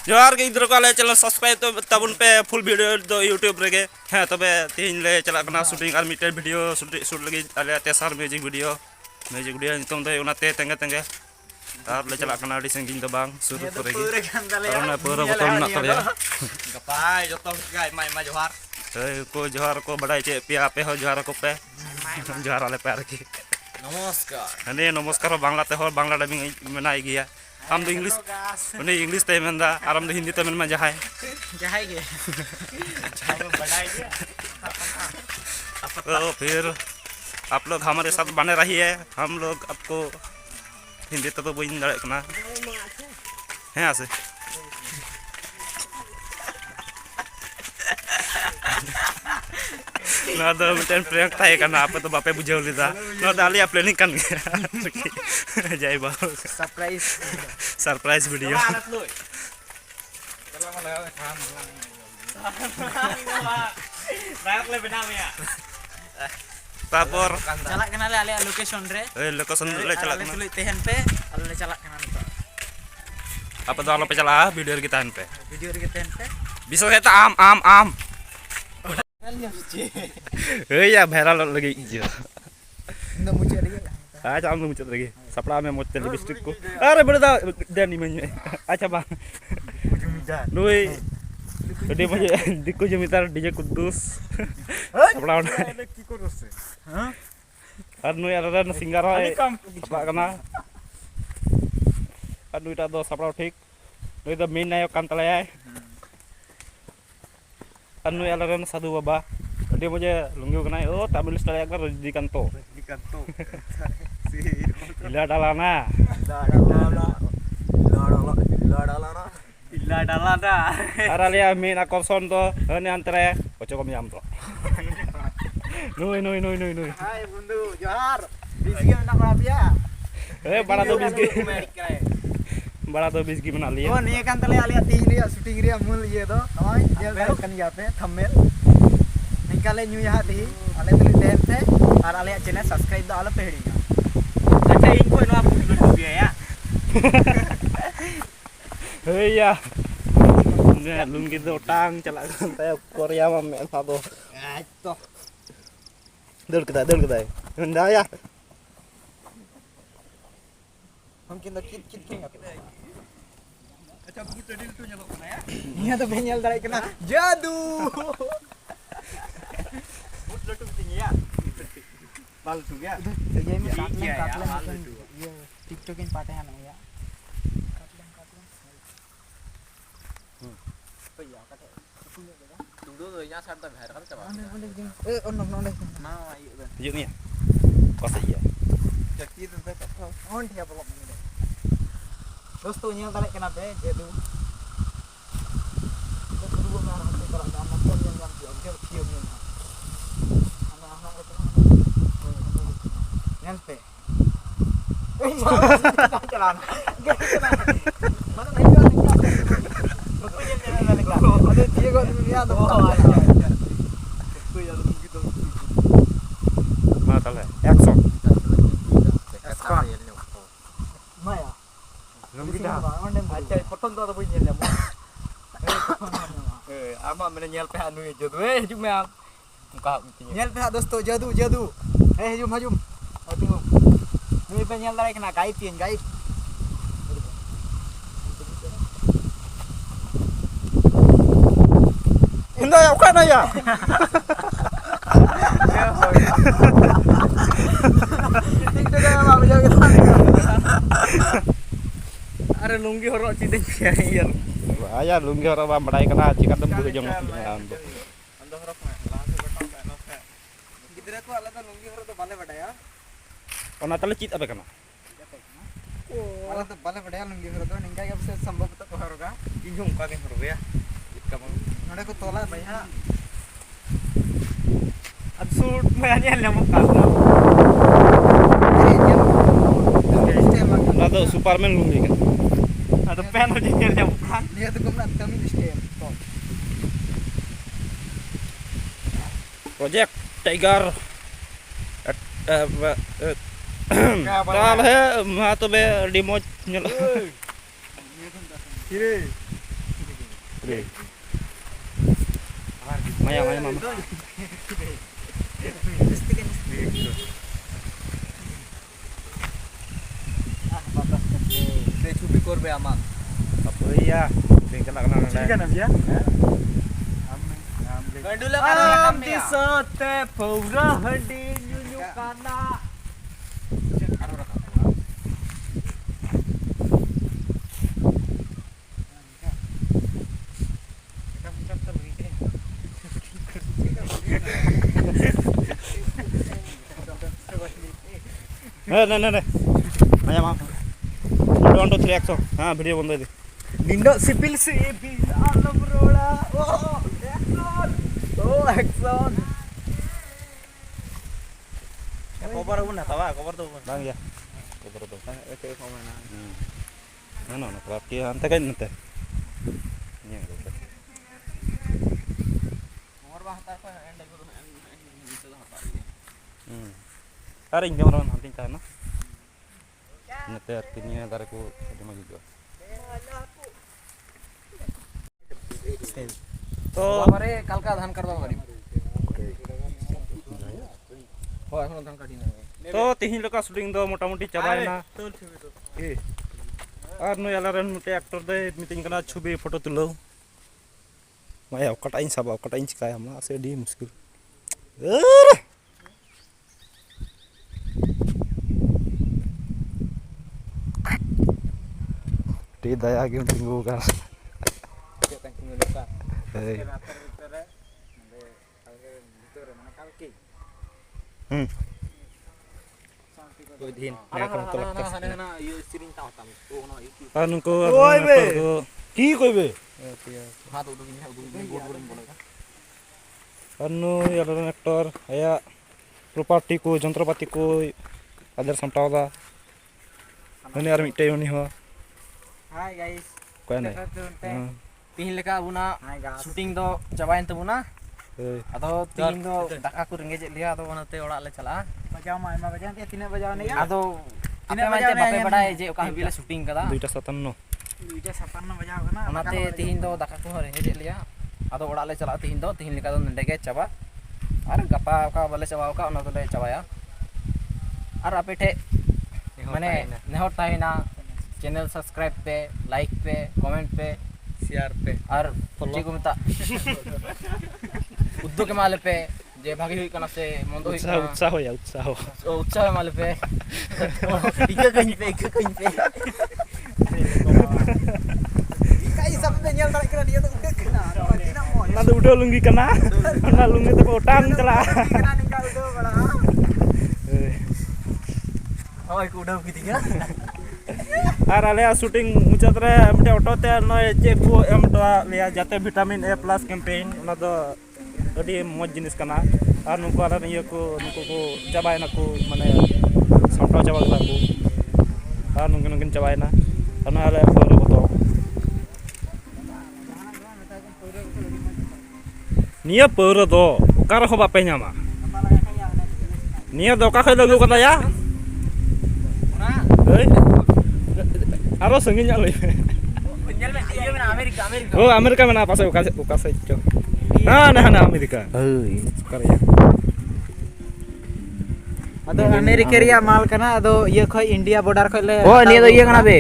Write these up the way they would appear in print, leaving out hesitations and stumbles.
जोहार के इधर को आले चैनल सब्सक्राइब तो तबुन पे फुल वीडियो दो यूट्यूब रेगे हैं तबे तीन ले चला कना शूटिंग और मिटे वीडियो शूट लगी आले तेसार म्यूजिक वीडियो नितम दे उनाते तेंगे तेंगे तार ले चला कना डी संगिन दो बांग सुरु करेगे karena पूरा बोतल ना तले गपाय जो तो गाय माय जोहार को जोहार को बड़ाई चे पिया पे हो जोहार को पे जोहार आले पे रखी नमस्कार हने नमस्कार बांग्ला ते हो बांग्ला डबिंग मेनाई गया हम तो इंग्लिश उन्हें इंग्लिश ते मेंदा आराम दो हिंदी ते में जहाय जहाय के बढ़ाई के तो फिर आप लोग हमारे साथ बने रहिए हम लोग आपको हिंदी तो बोल दड़े कना हैं आसे ना तो मिटन प्रैंक थाए कना आप तो बापे बुझाव लिदा ना दालिया प्लानिंग कन गया जय बाबू सरप्राइज वीडियो रात ले बनाव या तापर चला कना ले आले लोकेशन ले चला कना तुलि तेहन पे आले ले चला कना नितो apa tuh kalau pecah video kita pe bisa kita am ya viral lagi hijau aja am muncul lagi sapra me mau lipstick ku are berda dan ni menye acha bang nuy gede menye diku jemitar DJ Kudus sapra কি করছে হ্যাঁ আর nuy ada singar hoy apa kana kan duit do sapra ठीक nuy do main nayo kan talay kan nuy alaran sadu baba dia मुझे लुंगी कना ओ Tamil style एक बार di kanto illa dalana aralia main akorson to ini antara ojo kom yam to nuy hai bundu johar bisgi nak rabia bada to bisgi bana liya oh niya kan tale alia ting ria shooting ria mul ye do noy jel daro kan ya pe thumbnail निकाले new यहाँ दी आले तुली देर थे और आले channel subscribe दो आले पेड़ी का अच्छा इनको नो आप वीडियो भी है या हे या ने लुंगी दो टांग चला करते कोरिया में मैं था तो दल कदा नंदा या हम किन कित अच्छा बुट डिल तो nyelok kana ya iya to benyal dari kena jadu लटक tinggi ya palsu ya ये में काटले ये टिकटॉक इन पाटे है ना या तो या काटे tunggu rồi nhá sao ta phải rắn cho bạn ê ôn nồng nồng đây mau ayo ben yu ni pas iya jadi tu tak tahu on dia belum ini deh दोस्तों nyel tarik kena be jadu itu kedua orang itu kalau ada motor yang dia cium ni nyampe jalan mana naik ada dia kok dunia tuh mana tahu action Maya nunggu dah aja potong tu ada bunyi dia ama mana nyel pe anu jadu cuma muka nyel pe dosto jadu hajum tengok ni pe nyel tarik kena gaib indah ya kan ya अरे lungi horok cide ya aya lunggi horok ba badai kana cikat dem bu jong ando horok में langsung betong पे no पे गिदरा को अलग lungi horok तो बाले बडाया ona tale cit apa kana अलग तो बाले बडाया लुंगी horok तो निंगा के से संभव तो होगा इंजों का के horok ya kamu नडे को तोला भैया अब सूट में आने लमक का ada Superman lunggi kan ada pen aja yang bukan dia tuh kami di stem project Tiger Kal he ma to be demo nyel kiri Maya mama. ছবি করবে আমার Apa iya? Tinggal kena kena. ya am di sote paura hadi nyunyu kana Nah. Maya mama. 1 2 3 action. हाँ video बंद दे. Nindo sipil si alam rola oh action cover pun na tawa cover tuh Bang ya. Cover tuh. oke mana No. Kalau dia ante kan nanti. Ini yang itu. nomor bahasa apa enda guru itu apa Tarik jangan orang nanti kana. Nanti artinya tarik ku di maju juga. तो हमारे कल का धान करवा हमारी हो এখন ধান কাটি না तो तिहिन लोका शूटिंग दो मोटामुटी चाबायना और नु यालारन मुटे एक्टर दे मीटिंग कना छवि फोटो तुलो माया कटाइन साबा कटाइन चिकाय हमला से डी मुश्किल टी दया के tinggu kan anu ko ki koibe anu yalan aktor aya property ko যন্ত্রপাতি ko adar samptaw da ini ar mitay uni ho hi guys koy na तिहिन लेका बुना shooting दो चाबायन तबुना अदो तिहिन दो दाका को रेंगे लिया अदो ओनाते ओड़ा ले चला बजाव मा एमा बजाव ते तीने बजाव ने अदो तीने बजाव बापे बडाय जे ओका बिला शूटिंग कदा 257 बजाव कना ओनाते तिहिन दो दाका को रेंगे लिया अदो ओड़ा ले चला तिहिन लेका दो नंडे के चाबा और गपा ओका बले चाबा ओका ओना दो ले चाबाया और आपे ठे माने नेहर ताइना चैनल सब्सक्राइब पे लाइक पे कमेंट पे शेयर पे और फॉलो को मता उद्योग के माले पे जे भागी हुई कना से मंदो हुई उत्साह माले पे इका कहीं पे काई सब पे nyal tarik kena dia tu udah kena nanti udah lunggi kena na lunggi tu utang cela kena ninggal tu bala oh aku udah begitu और आले शूटिंग मुचात रे मटे ऑटो ते नय जे को एम दा लिया जाते विटामिन ए प्लस कैंपेन ओना दो अडी मौज जिनिस कना और नुको आर ये को नुको को चाबायना को माने सामटा चाबा गला को और नुकिन चाबायना ओना आले फोरो को तो निया पौरो दो ओकार हो बापे न्यामा निया दो का खै लगु कता या ए Aro sengin nyaloi. Iya mana Amerika. Oh, Amerika mana apa saya uka saya cok. Nah Amerika. Sekarang ya. Ado Amerika riya mal kana ado iya khoi India border khoi le. Oh, ini to iya kana be.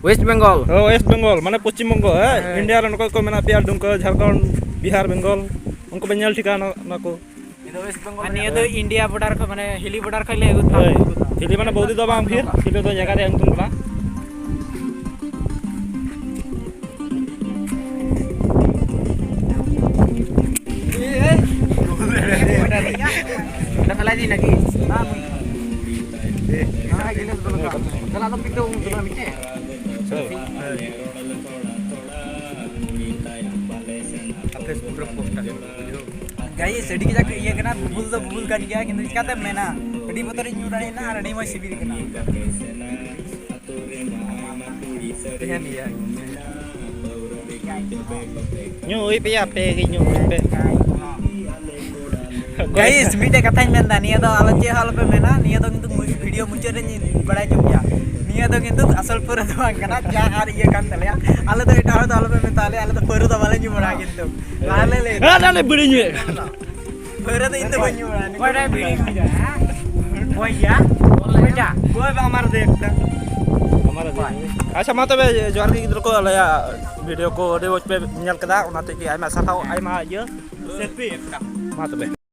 West Bengal. Oh, West Bengal. Mana Paschim Bengal India ran ko mena piar dungko Jharkhand, Bihar, Bengal. Unko benyal ठिकाना nako. Itu West Bengal. Ani itu India border khoi mane Hilly border khoi le gut. Hilly mana बहुत दबा फिर Hilly तो जगह रे अंतुम कला. Udah lagi lagi. Gila sebelum kau. Kalau ada pintu sebelum ini. Guys, sedikit jaga iya kena bubul kan dia, kita kata mana. Jadi motor ini nyurai na, ada mau sibir kena. Ini dia. Nyui pe ya pe nyui pe. Guys, मीटे कथा मेंदा निया दो आलो चे हाल पे मेना निया दो किंतु video मुचे रे बड़ा चुपिया निया दो किंतु असल पर दो कना जा आर ये कान तले आले तो एटा तो आलो पे मेताले आले तो पर दो वाले nyu bora gitu. Lale le. Dale beli ni. Berat itu gua nyu bora. Gua ada beli juga. Oh iya. Beda. Gua bang Amar dek. हमारा अच्छा मा तबे जोहार के गिद्र को लया वीडियो को दे पे nyal kada onate ki ai ma sakau ai ma ye selfie मा तबे